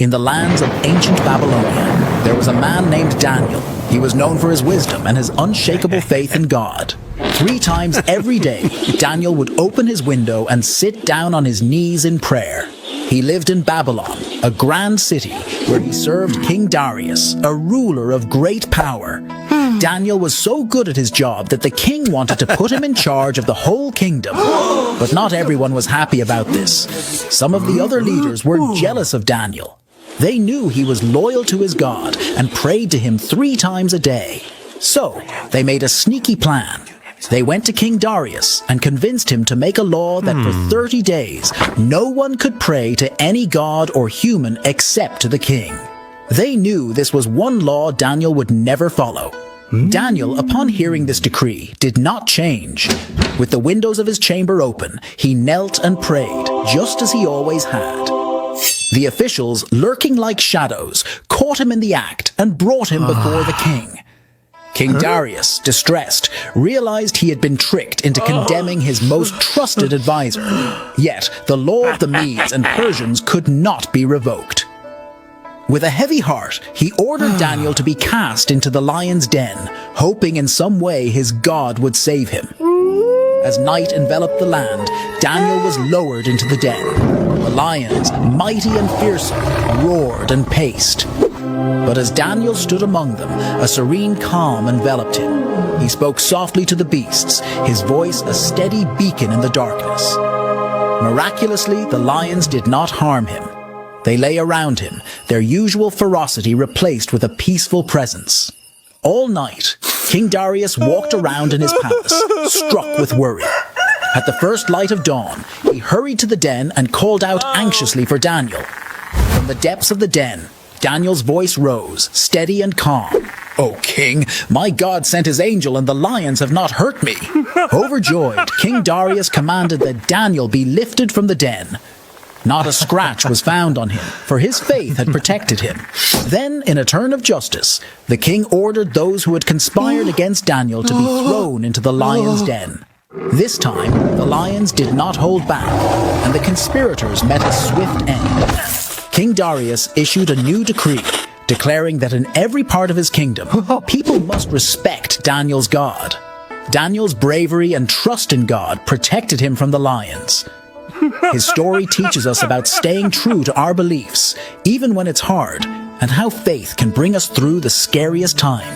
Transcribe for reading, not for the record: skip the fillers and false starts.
In the lands of ancient Babylonia, there was a man named Daniel. He was known for his wisdom and his unshakable faith in God. 3 times every day, Daniel would open his window and sit down on his knees in prayer. He lived in Babylon, a grand city, where he served King Darius, a ruler of great power. Daniel was so good at his job that the king wanted to put him in charge of the whole kingdom. But not everyone was happy about this. Some of the other leaders were jealous of Daniel. They knew he was loyal to his God and prayed to him 3 times a day. So, they made a sneaky plan. They went to King Darius and convinced him to make a law that for 30 days, no one could pray to any god or human except to the king. They knew this was one law Daniel would never follow. Daniel, upon hearing this decree, did not change. With the windows of his chamber open, he knelt and prayed, just as he always had. The officials, lurking like shadows, caught him in the act and brought him before the king. King Darius, distressed, realized he had been tricked into condemning his most trusted advisor. Yet, the law of the Medes and Persians could not be revoked. With a heavy heart, he ordered Daniel to be cast into the lion's den, hoping in some way his God would save him. As night enveloped the land, Daniel was lowered into the den. The lions, mighty and fearsome, roared and paced. But as Daniel stood among them, a serene calm enveloped him. He spoke softly to the beasts, his voice a steady beacon in the darkness. Miraculously, the lions did not harm him. They lay around him, their usual ferocity replaced with a peaceful presence. All night, King Darius walked around in his palace, struck with worry. At the first light of dawn, he hurried to the den and called out anxiously for Daniel. From the depths of the den, Daniel's voice rose, steady and calm. "O king, my God sent his angel and the lions have not hurt me." Overjoyed, King Darius commanded that Daniel be lifted from the den. Not a scratch was found on him, for his faith had protected him. Then, in a turn of justice, the king ordered those who had conspired against Daniel to be thrown into the lion's den. This time, the lions did not hold back, and the conspirators met a swift end. King Darius issued a new decree, declaring that in every part of his kingdom, people must respect Daniel's God. Daniel's bravery and trust in God protected him from the lions. His story teaches us about staying true to our beliefs, even when it's hard, and how faith can bring us through the scariest times.